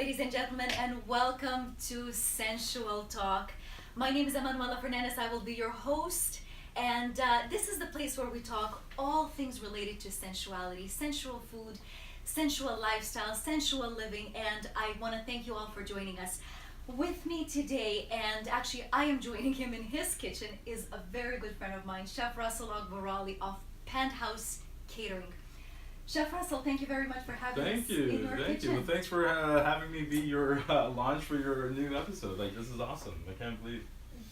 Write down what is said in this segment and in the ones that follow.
Ladies and gentlemen, and welcome to Sensual Talk. My name is Emanuela Fernandes. I will be your host, and this is the place where we talk all things related to sensuality, sensual food, sensual lifestyle, sensual living, and I want to thank you all for joining us. With me today, and actually I am joining him in his kitchen, is a very good friend of mine, Chef Russel Aukbaraulee of Penthouse Catering. Chef Russel, thank you very much for having us in your Thank kitchen. you. Well, thanks for having me be your launch for your new episode. Like, this is awesome. I can't believe.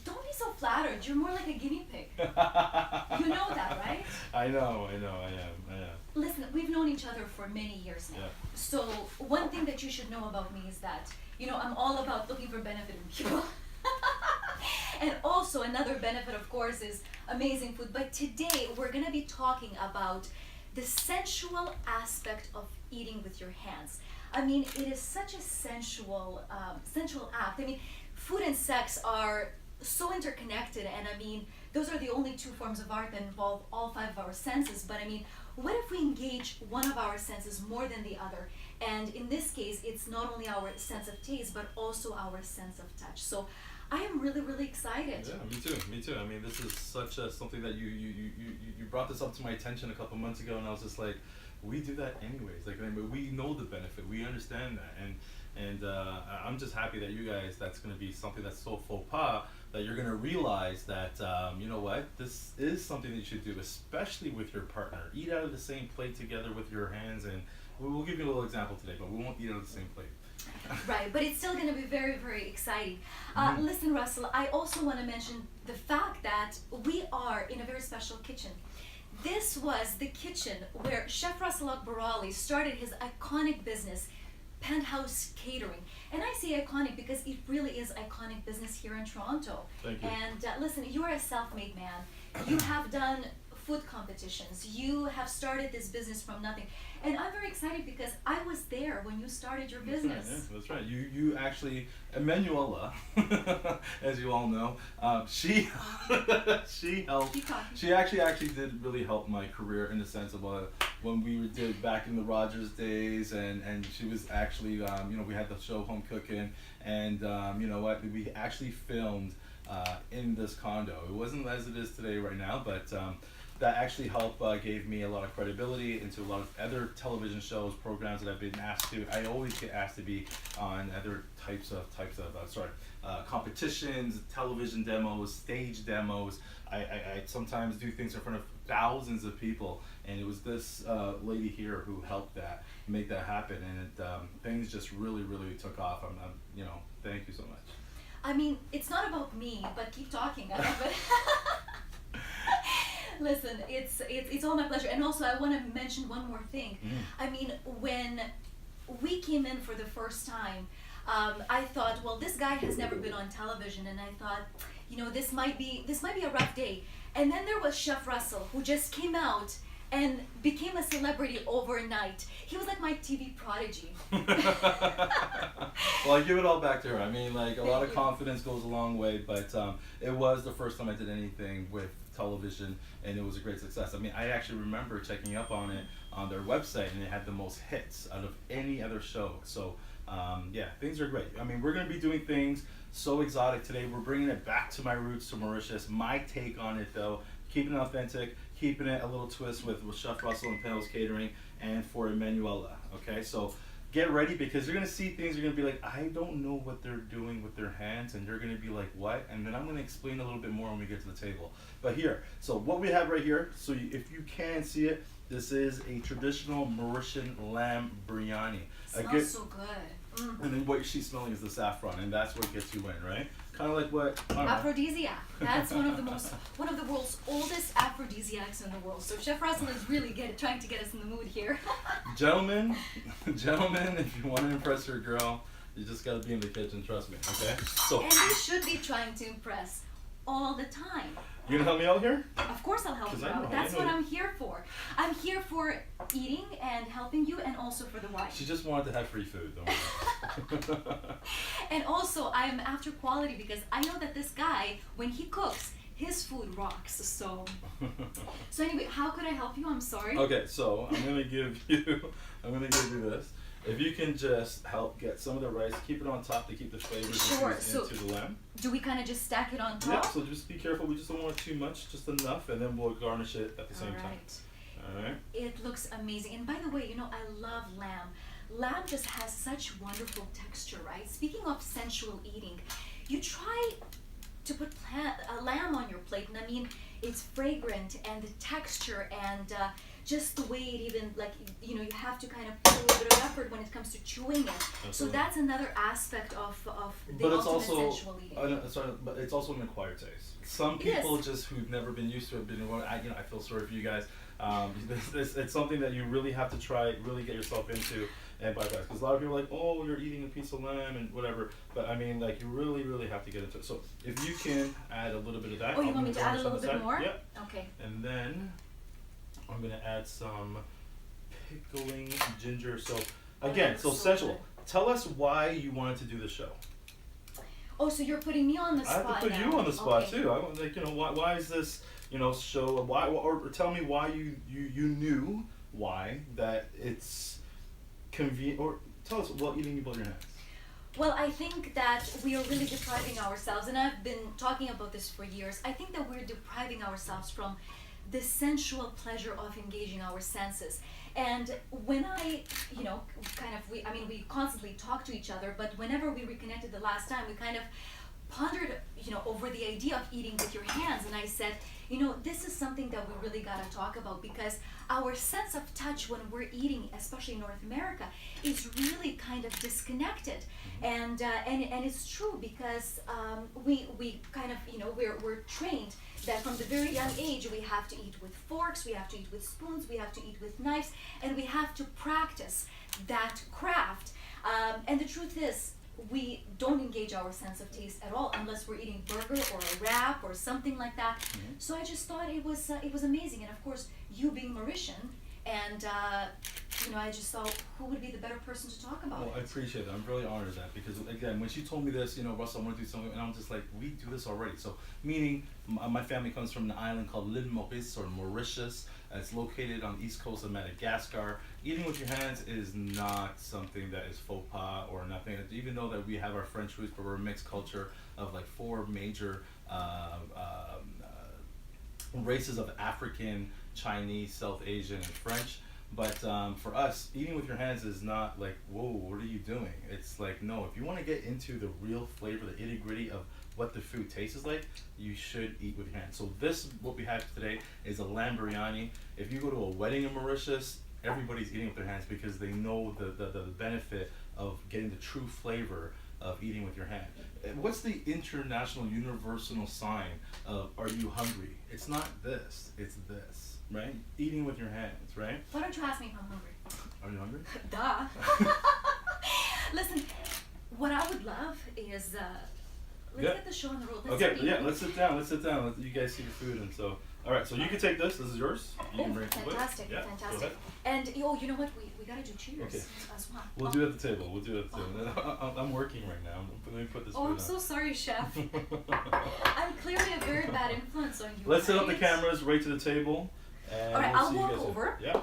Don't be so flattered. You're more like a guinea pig. You know that, right? I know. I am. Listen, we've known each other for many years now. Yeah. So one thing that you should know about me is that, I'm all about looking for benefit in people. And also another benefit, of course, is amazing food. But today we're going to be talking about the sensual aspect of eating with your hands. I mean, it is such a sensual act. I mean, food and sex are so interconnected, and I mean, those are the only two forms of art that involve all five of our senses. But I mean, what if we engage one of our senses more than the other? And in this case, it's not only our sense of taste, but also our sense of touch. So I am really, really excited. Yeah, me too. I mean, this is such something that you brought this up to my attention a couple months ago, and I was just like, we do that anyways. Like, I mean, we know the benefit, we understand that, and I'm just happy that you guys, that's going to be something that's so faux pas that you're going to realize that you know what, this is something that you should do, especially with your partner. Eat out of the same plate together with your hands, and we'll give you a little example today, but we won't eat out of the same plate. Right, but it's still going to be very, very exciting. Listen, Russell, I also want to mention the fact that we are in a very special kitchen. This was the kitchen where Chef Russel Aukbaraulee started his iconic business, Penthouse Catering. And I say iconic because it really is iconic business here in Toronto. Thank you. And listen, you are a self-made man. You have done food competitions. You have started this business from nothing. And I'm very excited because I was there when you started your business. That's right. You actually, Emanuela, as you all know, she helped. She actually did really help my career in the sense of when we did back in the Rogers days, and she was actually we had the show Home Cooking, and you know what, we actually filmed in this condo. It wasn't as it is today right now, but that actually helped, gave me a lot of credibility into a lot of other television shows, programs that I've been asked to. I always get asked to be on other types of competitions, television demos, stage demos. I sometimes do things in front of thousands of people, and it was this lady here who helped make that happen, and things just really, really took off. I'm thank you so much. I mean, it's not about me, but keep talking. I love it. Listen, it's all my pleasure. And also, I want to mention one more thing. I mean, when we came in for the first time, I thought, well, this guy has never been on television, and I thought, this might be a rough day. And then there was Chef Russell, who just came out and became a celebrity overnight. He was like my TV prodigy. Well, I give it all back to her. I mean, like, a lot of confidence goes a long way, but it was the first time I did anything with television, and it was a great success. I mean, I actually remember checking up on it on their website, and it had the most hits out of any other show. So yeah, things are great. I mean, we're going to be doing things so exotic today. We're bringing it back to my roots, to Mauritius. My take on it, though, keeping it authentic, keeping it a little twist with Chef Russel and Penthouse Catering, and for Emanuela. Okay, so get ready, because you're going to see things, you're going to be like, I don't know what they're doing with their hands, and you're going to be like, what? And then I'm going to explain a little bit more when we get to the table. But here, so what we have right here, so if you can see it, this is a traditional Mauritian lamb biryani. Smells so good. And then what she's smelling is the saffron, and that's what gets you in, right? Kind of like what? Aphrodisiac. That's one of the world's oldest aphrodisiacs in the world. So Chef Russell is really trying to get us in the mood here. Gentlemen, if you want to impress your girl, you just got to be in the kitchen, trust me, okay? So, and you should be trying to impress all the time. You gonna help me out here? Of course I'll help you out. That's what I'm here for. I'm here for eating and helping you, and also for the wife. She just wanted to have free food, don't worry. And also, I'm after quality, because I know that this guy, when he cooks, his food rocks. So anyway, how could I help you? I'm sorry. Okay, so I'm gonna give you this. if you can just help get some of the rice, keep it on top to keep the flavors Sure. infused So into the lamb. do we kind of just stack it on Yeah, top? so just be careful. We just don't want too much, just enough, and then we'll garnish it at the same time. All right. It looks amazing. And by the way, I love lamb. Lamb just has such wonderful texture, right? Speaking of sensual eating, you try to put a lamb on your plate, and I mean, it's fragrant, and the texture, and just the way it even, like, you have to kind of put a little bit of effort when it comes to chewing it. Absolutely. So that's another aspect of the But it's ultimate also, sensual eating. but it's also an acquired taste. Some people just who've never been used to it, I feel sorry for you guys. It's something that you really have to try, really get yourself into, and bypass. Because a lot of people are like, oh, you're eating a piece of lamb and whatever. But I mean, like, you really, really have to get into it. So if you can add a little bit of that. Oh, you want me to add a little bit more? Yep. Okay. And then I'm gonna add some pickling ginger. So again, so Sensual. Tell us why you wanted to do the show. Oh, so you're putting me on the spot. I have to put now. you on the spot Okay. too. I was like, why is this, show? Why, or tell me why you knew why that it's convenient, or tell us what eating you blow your hands. Well, I think that we are really depriving ourselves, and I've been talking about this for years. I think that we're depriving ourselves from the sensual pleasure of engaging our senses. And when I, we constantly talk to each other, but whenever we reconnected the last time, we kind of pondered, over the idea of eating with your hands. And I said, this is something that we really got to talk about, because our sense of touch when we're eating, especially in North America, is really kind of disconnected. And it's true, because we kind of, we're trained that from the very young age we have to eat with forks, we have to eat with spoons, we have to eat with knives, and we have to practice that craft. And the truth is, we don't engage our sense of taste at all unless we're eating burger or a wrap or something like that. So I just thought it was amazing. And of course, you being Mauritian, and I just thought, who would be the better person to talk about Well, I it? appreciate that. I'm really honored of that, because again, when she told me this, Russell, I want to do something, and I'm just like, we do this already. So meaning, my family comes from an island called L'Île Maurice, or Mauritius. It's located on the east coast of Madagascar. Eating with your hands is not something that is faux pas or nothing. Even though that we have our French roots, but we're a mixed culture of like 4 major races of African, Chinese, South Asian, and French. But for us, eating with your hands is not like, whoa, what are you doing? It's like, no, if you want to get into the real flavor, the itty-gritty of what the food tastes like, you should eat with your hands. So what we have today is a lamb biryani. If you go to a wedding in Mauritius, everybody's eating with their hands, because they know the benefit of getting the true flavor of eating with your hand. What's the international universal sign of, are you hungry? It's not this, it's this, right? Eating with your hands, right? Why don't you ask me if I'm hungry? Are you hungry? Duh. Listen, what I would love is, let's get the show on the road. Let's sit down. Let you guys see the food. And so, all right, so you can take this. This is yours. You can bring it away. Fantastic, Yeah, fantastic. go ahead. And you know what? We gotta do cheers Okay. as well. We'll do it at the table. I'm working right now. Let me put this Oh, food I'm on. so sorry, chef. I'm clearly a very bad influence on you. Let's set up the right? cameras right to the table. And All right, we'll I'll see you walk guys over. soon. Yeah.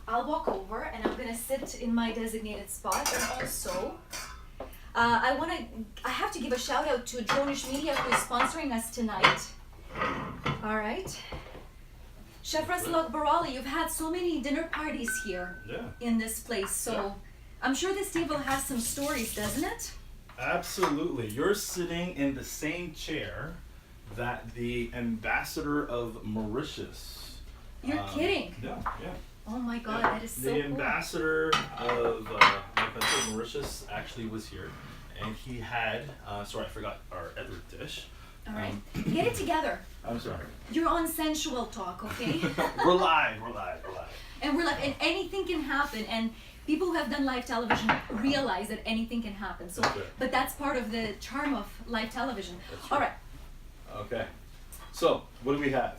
I'll walk over, and I'm gonna sit in my designated spot. And also, I have to give a shout out to Dronish Media, who is sponsoring us tonight. All right. Chef Russel Aukbaraulee, you've had so many dinner parties here in this place, so I'm sure this table has some stories, doesn't it? Absolutely. You're sitting in the same chair that the ambassador of Mauritius. You're kidding. Yeah. Oh my God, that is so The cool. ambassador of Mauritius actually was here, and he had, sorry, I forgot our other dish. All right, get it together. I'm sorry. You're on Sensual Talk, okay? We're live. And we're like, and anything can happen. And people who have done live television realize that anything can happen. So, That's right. but that's part of the charm of live television. That's All right. right. Okay. So, what do we have?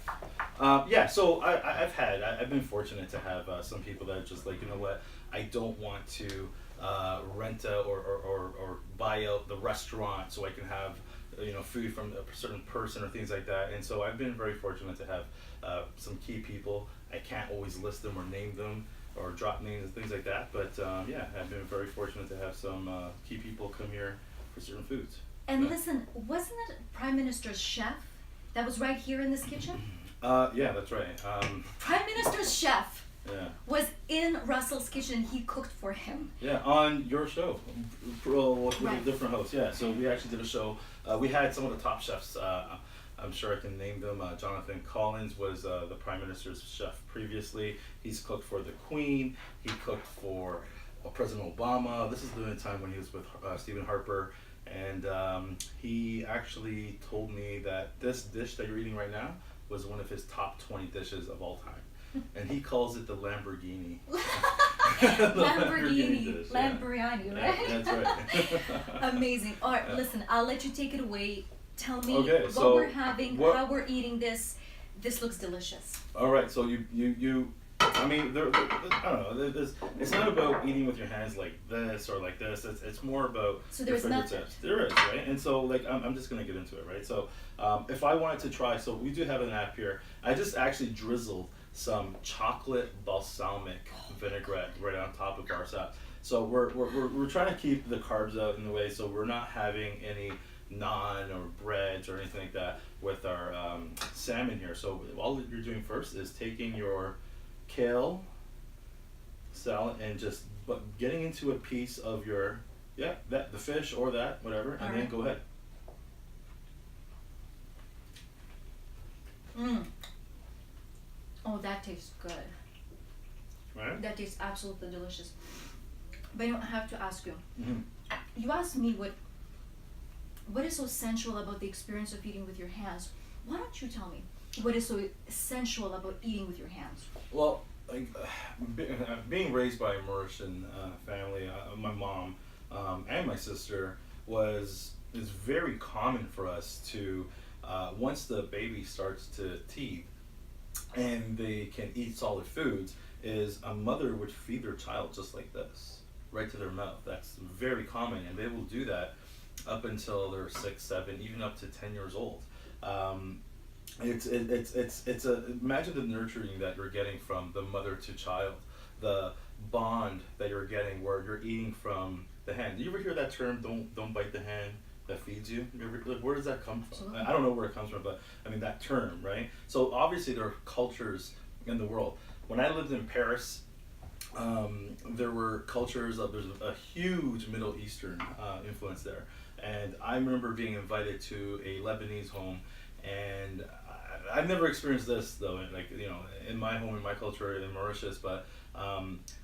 So I've been fortunate to have some people that are just like, you know what, I don't want to rent out or buy out the restaurant so I can have food from a certain person or things like that. And so I've been very fortunate to have some key people. I can't always list them or name them, or drop names and things like that. But yeah, I've been very fortunate to have some key people come here for certain foods. And Yeah. listen, wasn't it Prime Minister's chef that was right here in this kitchen? Yeah, that's right. Prime Minister's chef Yeah. was in Russell's kitchen. He cooked for him. Yeah, on your show, with Right. a different host. Yeah, so we actually did a show. We had some of the top chefs. I'm sure I can name them. Jonathan Collins was the Prime Minister's chef previously. He's cooked for the Queen. He cooked for President Obama. This is the time when he was with Stephen Harper. And he actually told me that this dish that you're eating right now was one of his top 20 dishes of all time. And he calls it the Lamborghini. Lamborghini, dish, Lamborghini, yeah. right? Yeah, that's right. Amazing. All right, Yeah. listen, I'll let you take it away. Tell me Okay, what so we're having, what- how we're eating this. This looks delicious. All right, so you I mean, I don't know. It's not about eating with your hands like this or like this. It's more about So your there's fingertips. method. There is, right? And so, like, I'm just gonna get into it, right? So, if I wanted to try, so we do have an app here. I just actually drizzled some chocolate balsamic vinaigrette right on top of our salad. So we're trying to keep the carbs out in the way, so we're not having any naan or breads or anything like that with our salmon here. So all you're doing first is taking your kale salad and just getting into a piece of your the fish or that whatever, and then Alright. go ahead. Mm. Oh, that tastes good. Right? That tastes absolutely delicious. But I have to ask you. Mm-hmm. You asked me what is so sensual about the experience of eating with your hands. Why don't you tell me what is so sensual about eating with your hands? Well, like being raised by a Mauritian family, my mom and my sister is very common for us to once the baby starts to teeth and they can eat solid foods, is a mother would feed their child just like this, right to their mouth. That's very common, and they will do that up until they're 6, 7, even up to 10 years old. It's imagine the nurturing that you're getting from the mother to child, the bond that you're getting where you're eating from the hand. Do you ever hear that term? Don't bite the hand that feeds you. Like, where does that come from? Absolutely. I don't know where it comes from, but I mean that term, right? So obviously there are cultures in the world. When I lived in Paris, there were cultures of, there's a huge Middle Eastern influence there. And I remember being invited to a Lebanese home, and I've never experienced this though, like, you know, in my home, in my culture in Mauritius, but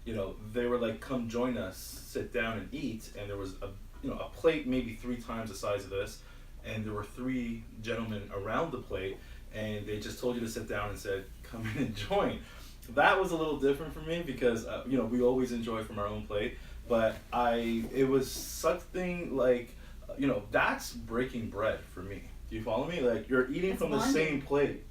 you know, they were like, come join us, sit down and eat, and there was a plate maybe 3 times the size of this, and there were 3 gentlemen around the plate, and they just told you to sit down and said, come in and join. That was a little different for me because you know, we always enjoy from our own plate, but it was something like, you know, that's breaking bread for me. Do you follow me? Like, you're eating That's from the bonding. same plate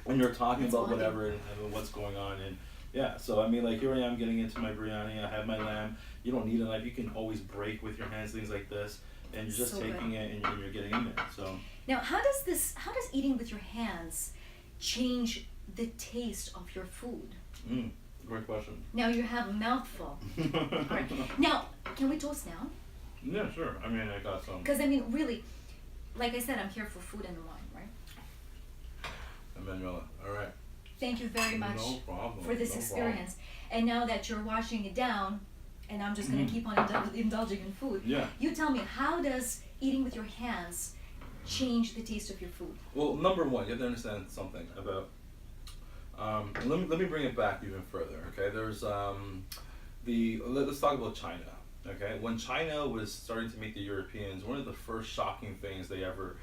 when you're talking That's about bonding. whatever and what's going on. And yeah, so I mean, like, here I am getting into my biryani. I have my lamb. You don't need a knife. You can always break with your hands, things like this, and you're just So taking good. it and you're getting in there. So Now, how does eating with your hands change the taste of your food? great question. Now you have a mouthful. All right. Now, can we toast now? Yeah, sure. I mean, I got some. Because I mean, really, like I said, I'm here for food and wine, right? Emanuela. All right. Thank you very much No problem. for this No experience. And now that you're washing it down, and I'm just going to keep on indulging in food, Yeah. you tell me, how does eating with your hands change the taste of your food? Well, number one, you have to understand something about. Let me bring it back even further. Okay, there's let's talk about China. Okay, when China was starting to meet the Europeans, one of the first shocking things they ever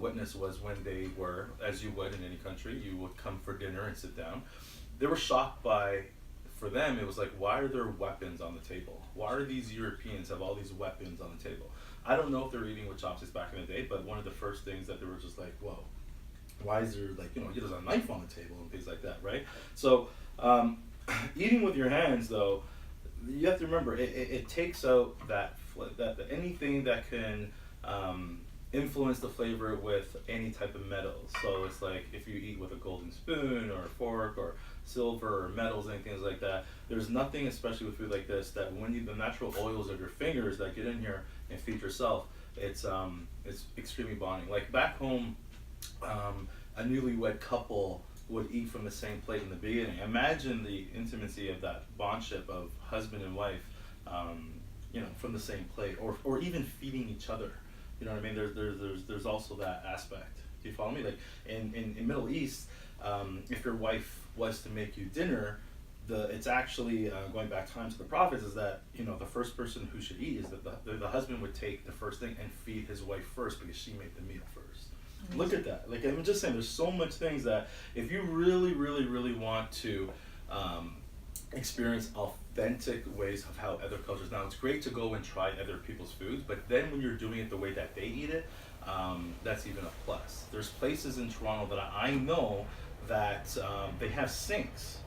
witnessed was when they were, as you would in any country, you would come for dinner and sit down. They were shocked by, for them, it was like, why are there weapons on the table? Why are these Europeans have all these weapons on the table? I don't know if they were eating with chopsticks back in the day, but one of the first things that they were just like, whoa, why is there, like, you know, there's a knife on the table and things like that, right? So eating with your hands, though, you have to remember, it takes out that anything that can influence the flavor with any type of metals. So it's like if you eat with a golden spoon or a fork or silver or metals and things like that, there's nothing, especially with food like this, that when you, the natural oils of your fingers that get in here and feed yourself, it's extremely bonding. Like back home, a newlywed couple would eat from the same plate in the beginning. Imagine the intimacy of that bondship of husband and wife, from the same plate, or even feeding each other. You know what I mean? There's also that aspect. Do you follow me? Like in Middle East, if your wife was to make you dinner, it's actually going back time to the prophets, is that the first person who should eat is that the husband would take the first thing and feed his wife first because she made the meal first. Mm-hmm. Look at that. Like, I'm just saying, there's so much things that if you really, really, really want to experience authentic ways of how other cultures. Now, it's great to go and try other people's foods, but then when you're doing it the way that they eat it, that's even a plus. There's places in Toronto that I know that they have sinks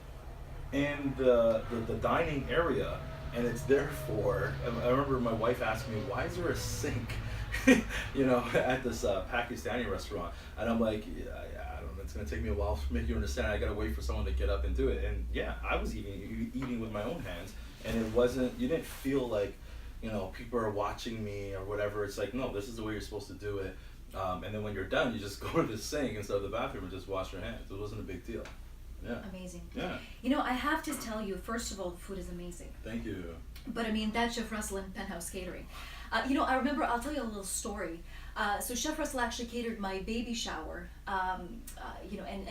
in the dining area, and it's there for. I remember my wife asked me, "Why is there a sink?" At this Pakistani restaurant, and I'm like, I don't know, it's gonna take me a while to make you understand. I gotta wait for someone to get up and do it. And yeah, I was eating with my own hands, and it wasn't. You didn't feel like, people are watching me or whatever. It's like, no, this is the way you're supposed to do it. And then when you're done, you just go to the sink instead of the bathroom and just wash your hands. It wasn't a big deal. Yeah. Amazing. Yeah. I have to tell you, first of all, the food is amazing. Thank you. But I mean, that's Chef Russel and Penthouse Catering. I remember, I'll tell you a little story. So Chef Russel actually catered my baby shower, and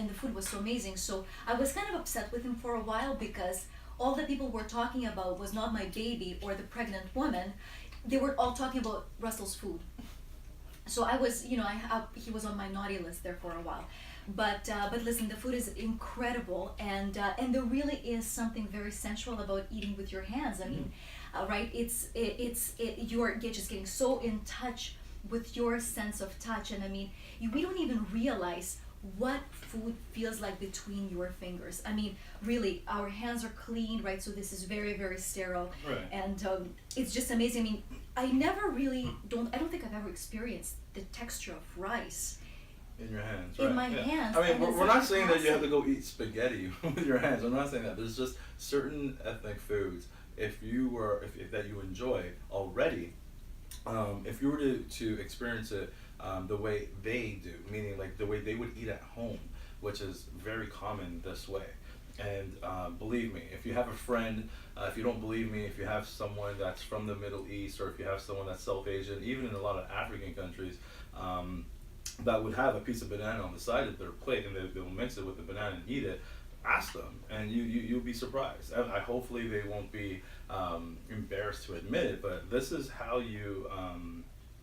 the food was so amazing. So I was kind of upset with him for a while because all that people were talking about was not my baby or the pregnant woman. They were all talking about Russell's food. So I was, he was on my naughty list there for a while. But listen, the food is incredible, and there really is something very sensual about eating with your hands. I mean, right? You're just getting so in touch with your sense of touch, and I mean, we don't even realize what food feels like between your fingers. I mean, really, our hands are clean, right? So this is very, very sterile, right. And it's just amazing. I mean, I don't think I've ever experienced the texture of rice in your hands, in right? my hands. I mean, we're not saying that you have to process. go eat spaghetti with your hands. I'm not saying that. There's just certain ethnic foods, if that you enjoy already, if you were to experience it the way they do, meaning like the way they would eat at home, which is very common this way. And believe me, if you have a friend, if you don't believe me, if you have someone that's from the Middle East, or if you have someone that's South Asian, even in a lot of African countries, that would have a piece of banana on the side of their plate, and they'll mix it with the banana and eat it, ask them, and you'll be surprised. Hopefully they won't be embarrassed to admit it, but this is how you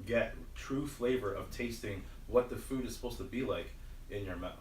get true flavor of tasting what the food is supposed to be like in your mouth,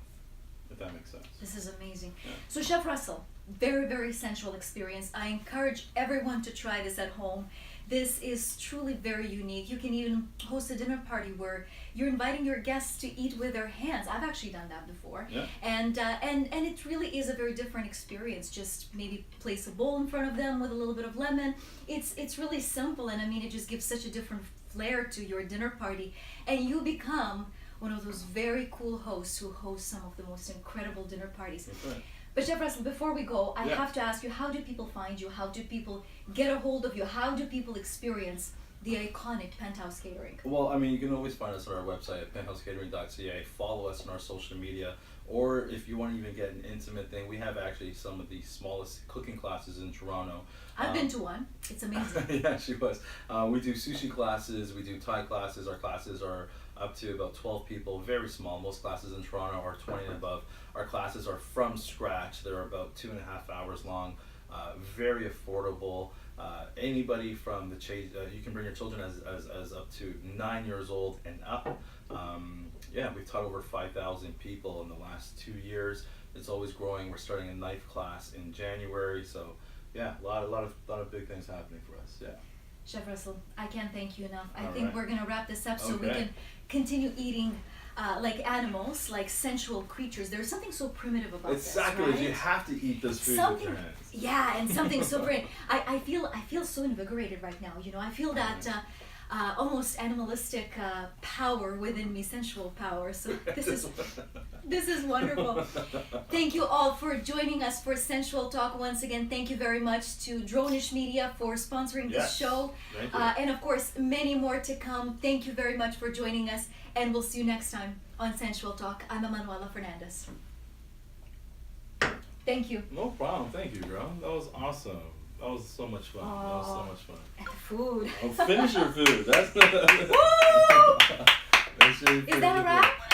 if that makes sense. This is amazing. Yeah. So Chef Russell, very, very sensual experience. I encourage everyone to try this at home. This is truly very unique. You can even host a dinner party where you're inviting your guests to eat with their hands. I've actually done that before. Yeah. And it really is a very different experience. Just maybe place a bowl in front of them with a little bit of lemon. It's really simple, and I mean, it just gives such a different flair to your dinner party, and you become one of those very cool hosts who host some of the most incredible dinner parties. That's right. But Chef Russell, before we go, I Yeah. have to ask you, how do people find you? How do people get a hold of you? How do people experience the iconic Penthouse Catering? Well, I mean, you can always find us on our website at penthousecatering.ca. Follow us on our social media, or if you want to even get an intimate thing, we have actually some of the smallest cooking classes in Toronto. I've been to one. It's amazing. Yeah, she was. We do sushi classes, we do Thai classes. Our classes are up to about 12 people, very small. Most classes in Toronto are 20 and above. Our classes are from scratch. They're about 2.5 hours long, very affordable. Anybody from the you can bring your children as up to 9 years old and up. Yeah, we've taught over 5,000 people in the last 2 years. It's always growing. We're starting a knife class in January, so yeah, a lot of big things happening for us. Yeah. Chef Russell, I can't thank you enough. I All think right. we're gonna wrap this up so we Okay. can continue eating like animals, like sensual creatures. There's something so primitive about It's this, sacrilege. right? You have to eat this food Something, with your hands. yeah, and something so great. I feel so invigorated right now. I feel that almost animalistic power within me, sensual power. So this is wonderful. Thank you all for joining us for Sensual Talk once again. Thank you very much to Dronish Media for sponsoring this show. Thank you. And of course, many more to come. Thank you very much for joining us, and we'll see you next time on Sensual Talk. I'm Emanuela Fernandes. Thank you. No problem. Thank you, girl. That was awesome. That was so much fun. That was so much fun. And the food. Oh, finish your food. That's Woo! Make sure you Is that a finish your wrap? food.